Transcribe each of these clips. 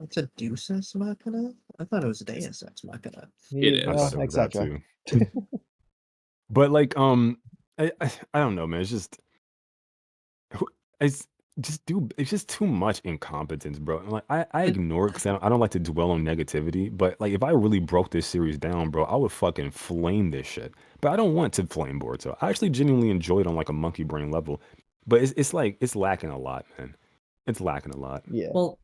It's a Deus Ex Machina? I thought it was a Deus Ex Machina. It I is. thought it was that etc. too. But like, I don't know, man. It's just, it's it's just too much incompetence, bro. And, like, I But ignore it because I don't like to dwell on negativity. But like, if I really broke this series down, bro, I would fucking flame this shit. But I don't want to flame Boruto. I actually genuinely enjoy it on like a monkey brain level. But it's like it's lacking a lot, man. It's lacking a lot. Yeah. well,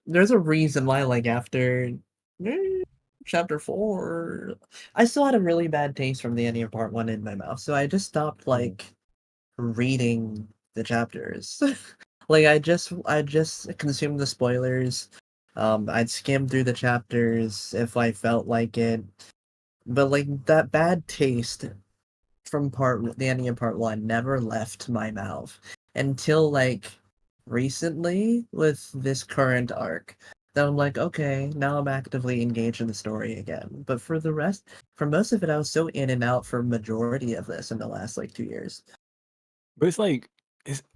there's a reason why, like, after chapter 4, I still had a really bad taste from the ending of part 1 in my mouth, so I just stopped, like, reading the chapters. Like, I just consumed the spoilers. I'd skim through the chapters if I felt like it. But, like, that bad taste from the ending of part 1 never left my mouth until, like, recently with this current arc. That I'm like, okay, now I'm actively engaged in the story again. But for most of it, I was so in and out for majority of this in the last, like, 2 years. But it's like,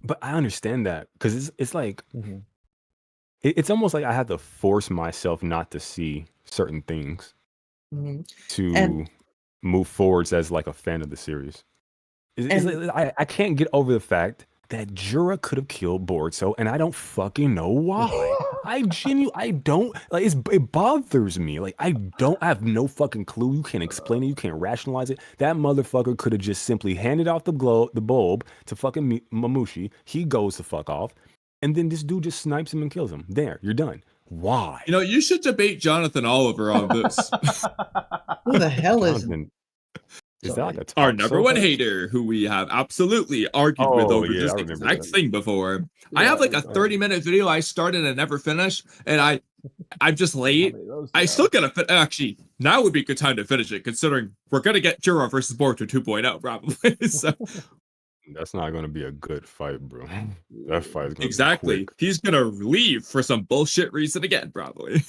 but I understand that because it's like, Mhm. it's almost like I had to force myself not to see certain things Mhm. to And move forwards as like a fan of the series. It's and like, I can't get over the fact that Jura could have killed Boruto, and I don't fucking know why. I don't like it bothers me. Like I have no fucking clue. You can't explain it. You can't rationalize it. That motherfucker could have just simply handed off the bulb to fucking Mamushi. He goes to fuck off, and then this dude just snipes him and kills him. There, you're done. Why? You know, you should debate Jonathan Oliver on this. who the hell is Jonathan, is that like a Our talk number show one host? hater, who we have absolutely argued with Oh over yeah, this I remember exact that. thing before. I have like a 30-minute video I started and never finished, and I'm just late. I still gotta actually, now would be a good time to finish it, considering we're gonna get Juro versus Boruto 2.0 probably. So That's not going to be a good fight, bro. That fight is going to be exactly, quick. he's gonna leave for some bullshit reason again, probably.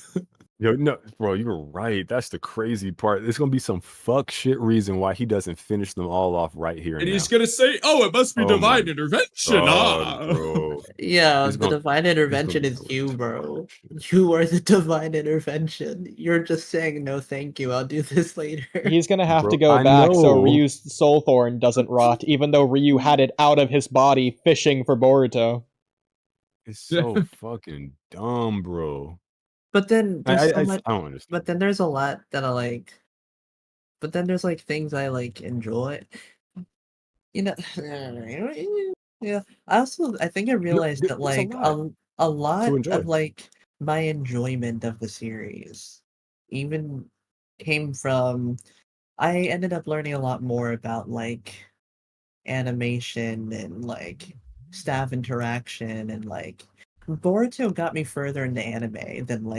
Yo, no, bro, you're right. That's the crazy part. There's going to be some fuck shit reason why he doesn't finish them all off right here And and now. he's gonna say, "Oh, it must be Oh my divine intervention." God, bro. Yeah, He's the gonna- divine he's gonna intervention be is doing you, some bro. fuck shit. You are the divine intervention. You're just saying no, thank you. I'll do this later. He's gonna have to Bro, go I back so know. Ryu's soul thorn doesn't rot, even though Ryu had it out of his body fishing for Boruto. It's so fucking dumb, bro. But then there's so much. I don't understand. But then there's a lot that I like. But then there's like things I like enjoy. You know, yeah. I think I realized that there's a like lot a lot enjoy. of like my enjoyment of the series even came from I ended up learning a lot more about like animation and like staff interaction and like Boruto got me further into anime than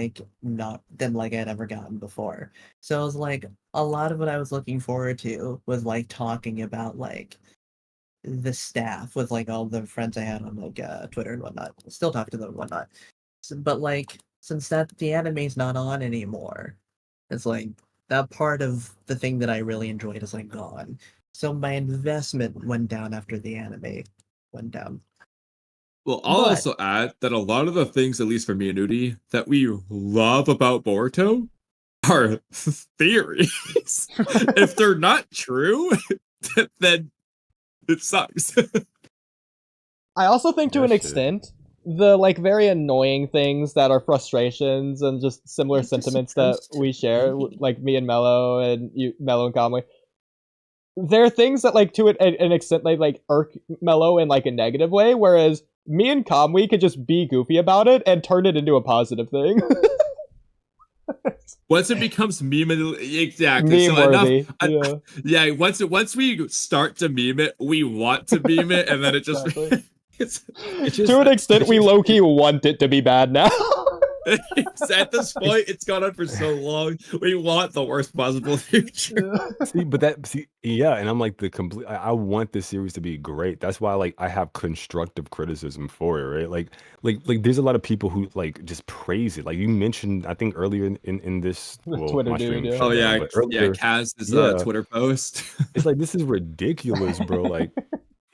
I'd ever gotten before. So it was like a lot of what I was looking forward to was like talking about like the staff with like all the friends I had on like Twitter and whatnot. Still talk to them and whatnot. But like since the anime's not on anymore, it's like that part of the thing that I really enjoyed is like gone. So my investment went down after the anime went down. Well, I'll But also add that a lot of the things, at least for me and Oodie, that we love about Boruto are theories. If they're not true, then it sucks. I also think to That an shit. extent, the like very annoying things that are frustrations and just similar It's just sentiments that supposed to we share, be. like me and Mello and Mello and Kamui, they're things that like to an extent like irk Mello in like a negative way, whereas me and Kamui could just be goofy about it and turn it into a positive thing. Once it becomes meme, exactly. Meme So worthy. enough, yeah. Once we start to meme it, we want to meme it, and then it just Exactly. it's just to an extent, we low key want it to be bad now. at this point, it's gone on for so long. We want the worst possible future. Yeah, and I'm like the complete. I want this series to be great. That's why, like, I have constructive criticism for it, right? Like, there's a lot of people who like just praise it. Like you mentioned, I think earlier in this Twitter my dude, stream. yeah. shut Oh down, yeah, but earlier, Kaz's yeah, Twitter post. it's like this is ridiculous, bro. Like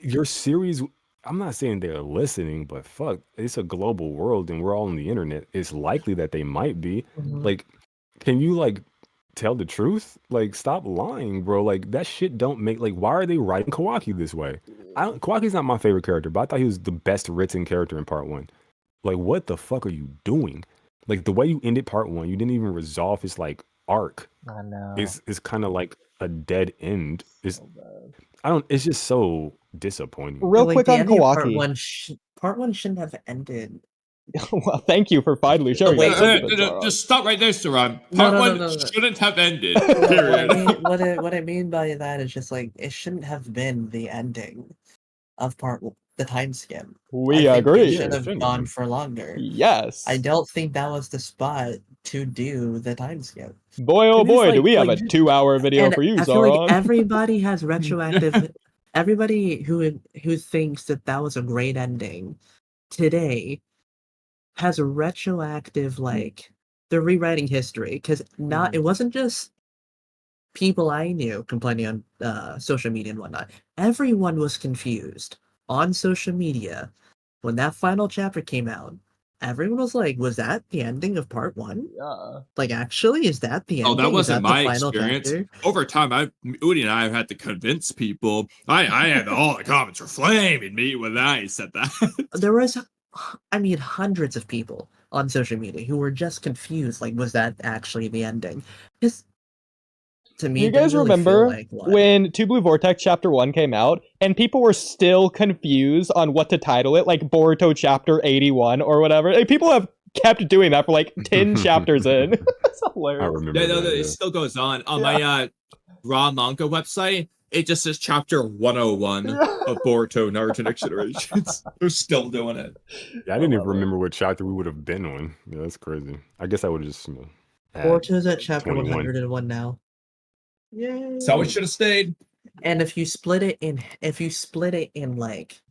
your series. I'm not saying they're listening, but fuck, it's a global world and we're all on the internet. It's likely that they might be. Mhm. Like, can you like tell the truth? Like, stop lying, bro. Like that shit don't make like. Why are they writing Kawaki this way? Kawaki's not my favorite character, but I thought he was the best written character in part 1. Like, what the fuck are you doing? Like the way you ended part 1, you didn't even resolve his like arc. I know. It's kind of like a dead end. It's So bad. I don't. It's just so disappointing. Real Like, quick the on ending of Kawaki. part one shouldn't have ended. Well, thank you for finally sharing wait, that sentiment, Sarada. Just stop right there, Saran. No, Part no, no, 1 no, no. shouldn't have ended. What I Period. mean, what I mean by that is just like it shouldn't have been the ending of the time skip. We I think agree. It should Yeah, have shouldn't gone have. for longer. Yes. I don't think that was the spot to do the time skip. Boy, oh And it's boy, do like- we have a like- 2-hour video And for you, I feel like Sauron. everybody has retroactive. Everybody who thinks that was a great ending today has a retroactive like they're rewriting history because it wasn't just people I knew complaining on social media and whatnot. Everyone was confused on social media when that final chapter came out. Everyone was like, "Was that the ending of part 1? Yeah. Like, actually, is that the ending? Oh, that Is wasn't the my final experience. chapter?" Over time, Oodie and I have had to convince people. I had all the comments were flaming me when I said that. There was, I mean, hundreds of people on social media who were just confused. Like, was that actually the ending? Because to me, Do you it didn't guys really feel remember like one. when Two Blue Vortex Chapter 1 came out, and people were still confused on what to title it, like Boruto Chapter 81 or whatever? Like, people have kept doing that for like 10 chapters in. It's hilarious. I remember Yeah, that. it still goes on. On my raw manga website, it just says chapter 101 of Boruto Naruto Next Generations. They're still doing it. Yeah, I didn't even remember what chapter we would have been on. Yeah, that's crazy. I guess I would have just Boruto's at chapter 21. 101 now. Yay! So it should have stayed. And if you split it in like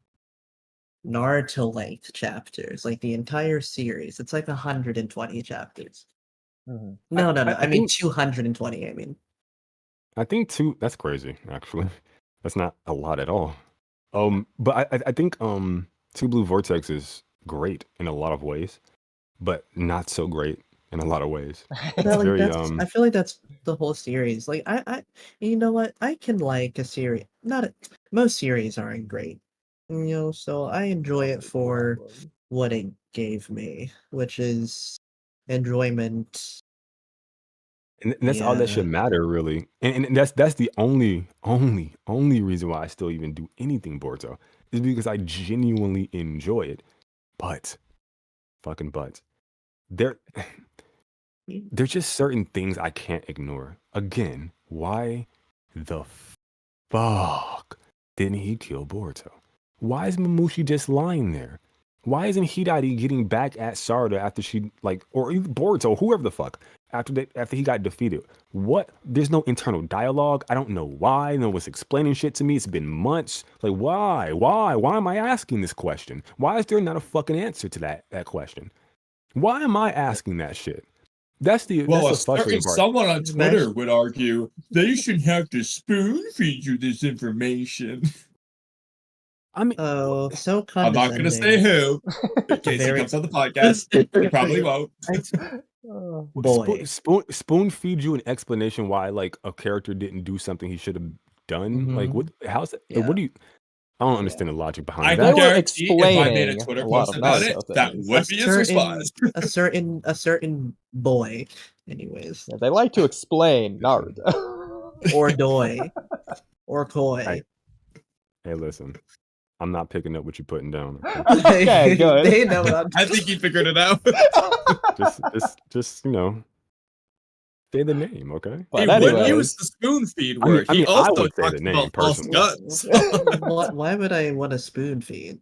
Naruto length chapters, like the entire series, it's like 120 chapters. Mhm. No, I mean think- 220. I mean, I think that's crazy, actually. That's not a lot at all. But I think Two Blue Vortex is great in a lot of ways, but not so great in a lot of ways. but It's like, very I feel like that's the whole series. Like, you know what? I can like a series. Most series aren't great, So I enjoy it for what it gave me, which is enjoyment. and that's all that Yeah. should matter, really. And that's the only reason why I still even do anything Boruto is because I genuinely enjoy it. But there there's just certain things I can't ignore. Again, why the fuck didn't he kill Boruto? Why is Mamushi just lying there? Why isn't Hidari getting back at Sarada after she or even Boruto, whoever the fuck, after he got defeated? What? There's no internal dialogue. I don't know why. No one's explaining shit to me. It's been months. Like, why? Why am I asking this question? Why is there not a fucking answer to that question? Why am I asking that shit? That's the frustrating part. Someone on Twitter would argue they shouldn't have to spoon feed you this information. So I'm condescending. not going to say who. In case he comes on the podcast, he probably won't. Boy. Spoon feed you an explanation why a character didn't do something he should have done. Like what? How's that? Yeah. What do you? I don't understand the logic behind I that. were guarantee if I made a explaining Twitter a lot post of about it, Naruto that things. would be his response. a certain boy, anyways, Yeah, they like to explain Naruto. or doy, or koi. Hey, listen, I'm not picking up what you're putting down. Okay, good. They know what I'm I think he figured it out. just say the name, okay? But He would anyways, use the spoon feed I mean- word. I He mean, I also would say talked the name about false personally. guts. Why would I want a spoon feed?